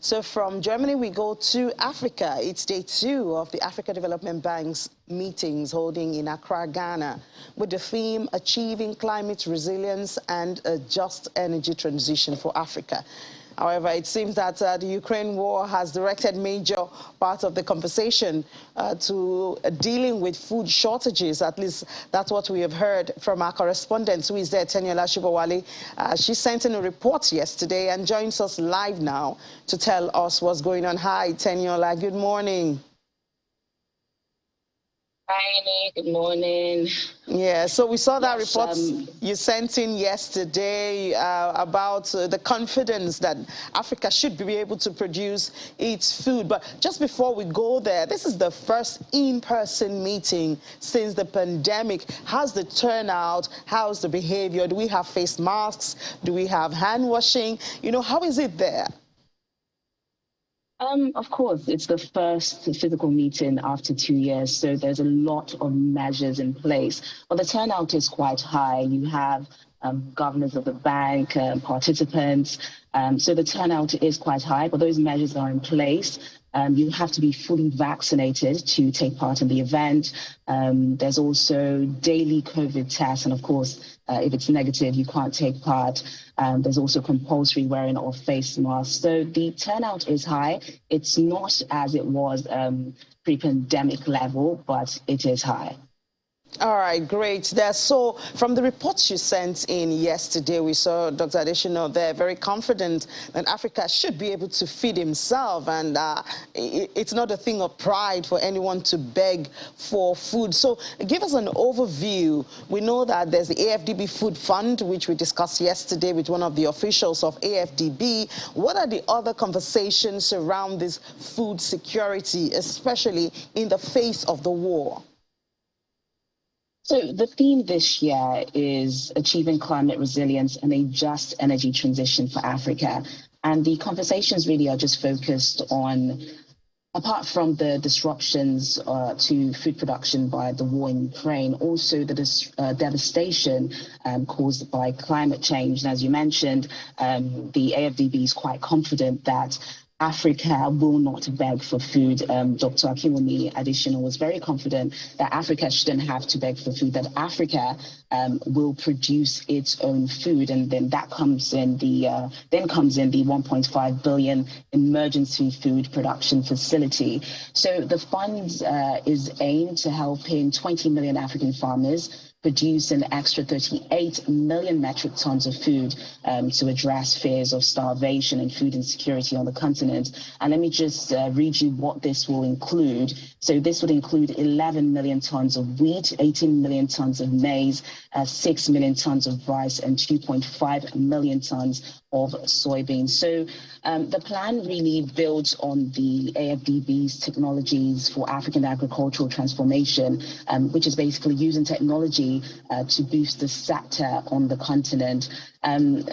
So from Germany, we go to Africa. It's day 2 of the Africa Development Bank's meetings holding in Accra, Ghana, with the theme Achieving Climate Resilience and a Just Energy Transition for Africa. However, it seems that the Ukraine war has directed major part of the conversation to dealing with food shortages. At least that's what we have heard from our correspondent, who is there, Teniola Shibowale. She sent in a report yesterday and joins us live now to tell us what's going on. Hi, Teniola. Good morning. Hi, Nick. Good morning. Yeah, so we saw that report you sent in yesterday about the confidence that Africa should be able to produce its food. But just before we go there, this is the first in-person meeting since the pandemic. How's the turnout? How's the behavior? Do we have face masks? Do we have hand washing? You know, how is it there? Of course, it's the first physical meeting after 2 years, so there's a lot of measures in place. But the turnout is quite high. You have governors of the bank, participants. So the turnout is quite high, but those measures are in place. You have to be fully vaccinated to take part in the event. There's also daily COVID tests, and of course, if it's negative, you can't take part. There's also compulsory wearing of face masks. So the turnout is high. It's not as it was pre-pandemic level, but it is high. All right, great. So from the reports you sent in yesterday, we saw Dr. Adeshina there very confident that Africa should be able to feed himself, and it's not a thing of pride for anyone to beg for food. So give us an overview. We know that there's the AfDB Food Fund, which we discussed yesterday with one of the officials of AfDB. What are the other conversations around this food security, especially in the face of the war? So the theme this year is achieving climate resilience and a just energy transition for Africa. And the conversations really are just focused on, apart from the disruptions to food production by the war in Ukraine, also the devastation caused by climate change. And as you mentioned, the AfDB is quite confident that Africa will not beg for food. Dr. Adeshina was very confident that Africa shouldn't have to beg for food, that Africa will produce its own food, and then that comes in the 1.5 billion emergency food production facility. So the fund is aimed to help in 20 million African farmers produce an extra 38 million metric tons of food to address fears of starvation and food insecurity on the continent. And let me just read you what this will include. So this would include 11 million tons of wheat, 18 million tons of maize, 6 million tons of rice, and 2.5 million tons of soybeans. So the plan really builds on the AfDB's technologies for African agricultural transformation, which is basically using technology to boost the sector on the continent.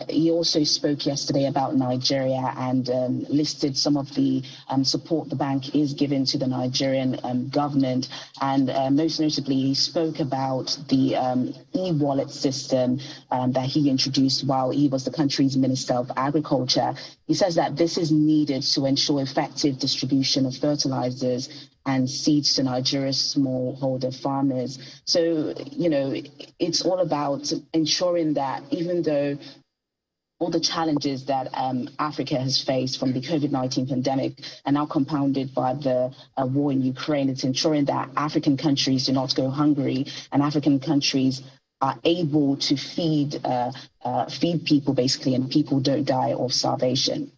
He also spoke yesterday about Nigeria and listed some of the support the bank is giving to the Nigerian government. And most notably, he spoke about the e-wallet system that he introduced while he was the country's Minister of Agriculture. He says that this is needed to ensure effective distribution of fertilizers and seeds to Nigeria's smallholder farmers. So, you know, it's all about ensuring that even though all the challenges that Africa has faced from the COVID-19 pandemic are now compounded by the war in Ukraine, it's ensuring that African countries do not go hungry and African countries are able to feed people, basically, and people don't die of starvation.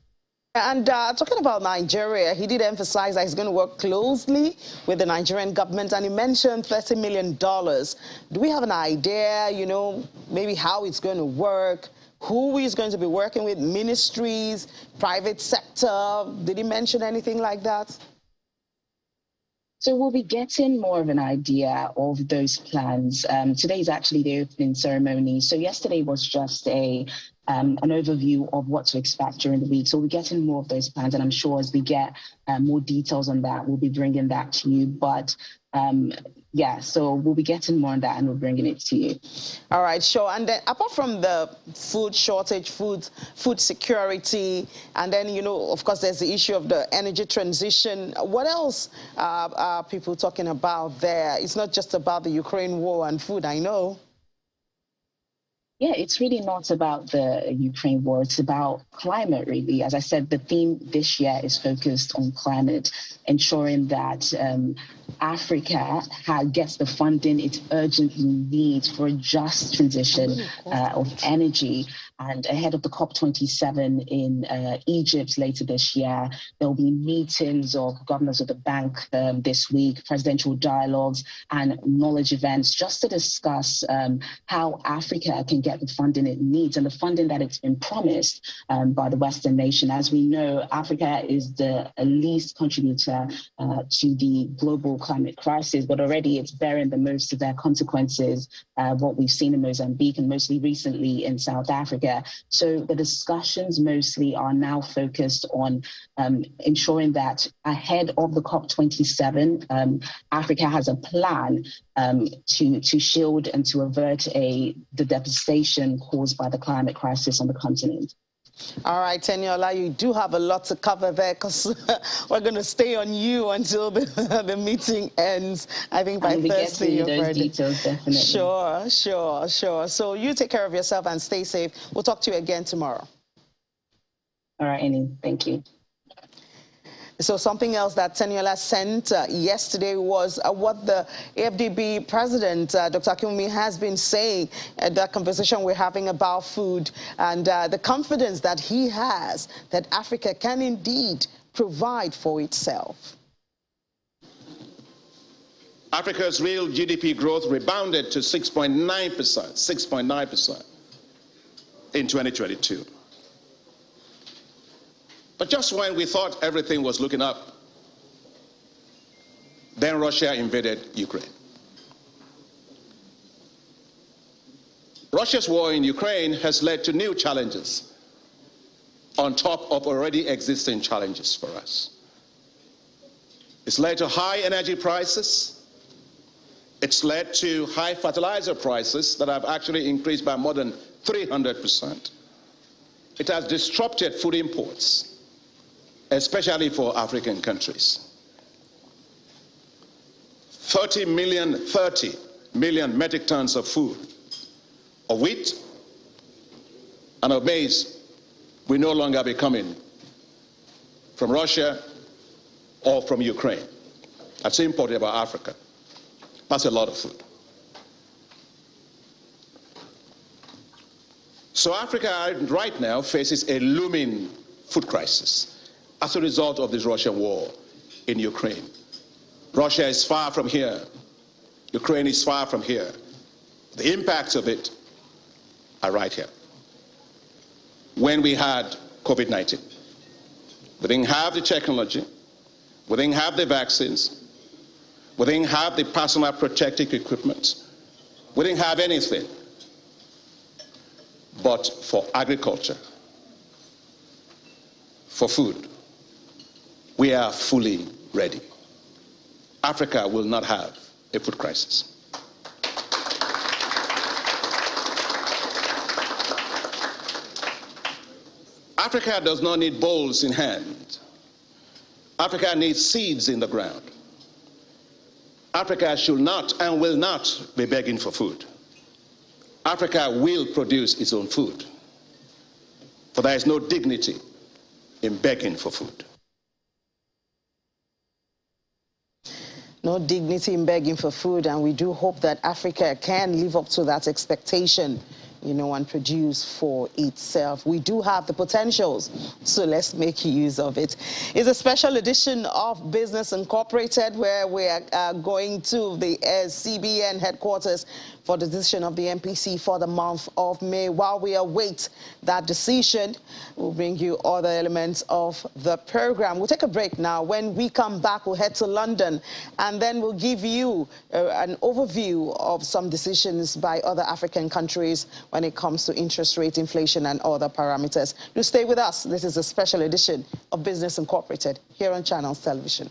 And talking about Nigeria, he did emphasize that he's going to work closely with the Nigerian government, and he mentioned $30 million. Do we have an idea, you know, maybe how it's going to work, who he's going to be working with, ministries, private sector? Did he mention anything like that? So we'll be getting more of an idea of those plans. Today is actually the opening ceremony. So yesterday was just an overview of what to expect during the week. So we're getting more of those plans, and I'm sure as we get more details on that, we'll be bringing that to you. But Yeah, so we'll be getting more on that and we're bringing it to you. All right, sure. And then apart from the food shortage, food security, and then, you know, of course, there's the issue of the energy transition. What else are people talking about there? It's not just about the Ukraine war and food, I know. Yeah, it's really not about the Ukraine war. It's about climate, really. As I said, the theme this year is focused on climate, ensuring that Africa gets the funding it urgently needs for a just transition of energy. And ahead of the COP27 in Egypt later this year, there will be meetings of governors of the bank this week, presidential dialogues and knowledge events just to discuss how Africa can get the funding it needs and the funding that it's been promised by the Western nation. As we know, Africa is the least contributor to the global climate crisis, but already it's bearing the most severe consequences, what we've seen in Mozambique and mostly recently in South Africa. So the discussions mostly are now focused on ensuring that ahead of the COP27, Africa has a plan to shield and to avert the devastation caused by the climate crisis on the continent. All right, Teniola, you do have a lot to cover there because we're going to stay on you until the meeting ends. I think by Thursday you're ready. Details, definitely. Sure. So you take care of yourself and stay safe. We'll talk to you again tomorrow. All right, Annie. Thank you. So something else that Teniola sent yesterday was what the AfDB president, Dr. Akinwumi, has been saying at that conversation we're having about food and the confidence that he has that Africa can indeed provide for itself. Africa's real GDP growth rebounded to 6.9% in 2022. But just when we thought everything was looking up, then Russia invaded Ukraine. Russia's war in Ukraine has led to new challenges on top of already existing challenges for us. It's led to high energy prices. It's led to high fertilizer prices that have actually increased by more than 300%. It has disrupted food imports, especially for African countries. 30 million metric tons of food, of wheat and of maize will no longer be coming from Russia or from Ukraine. That's imported by Africa. That's a lot of food. So Africa right now faces a looming food crisis as a result of this Russian war in Ukraine. Russia is far from here. Ukraine is far from here. The impacts of it are right here. When we had COVID-19, we didn't have the technology, we didn't have the vaccines, we didn't have the personal protective equipment, we didn't have anything but for agriculture, for food. We are fully ready. Africa will not have a food crisis. Africa does not need bowls in hand. Africa needs seeds in the ground. Africa should not and will not be begging for food. Africa will produce its own food. For there is no dignity in begging for food. No dignity in begging for food, and we do hope that Africa can live up to that expectation, you know, and produce for itself. We do have the potentials, so let's make use of it. It's a special edition of Business Incorporated, where we are going to the CBN headquarters for the decision of the MPC for the month of May. While we await that decision, we'll bring you other elements of the program. We'll take a break now. When we come back, we'll head to London, and then we'll give you an overview of some decisions by other African countries when it comes to interest rate, inflation, and other parameters. Do stay with us. This is a special edition of Business Incorporated here on Channels Television.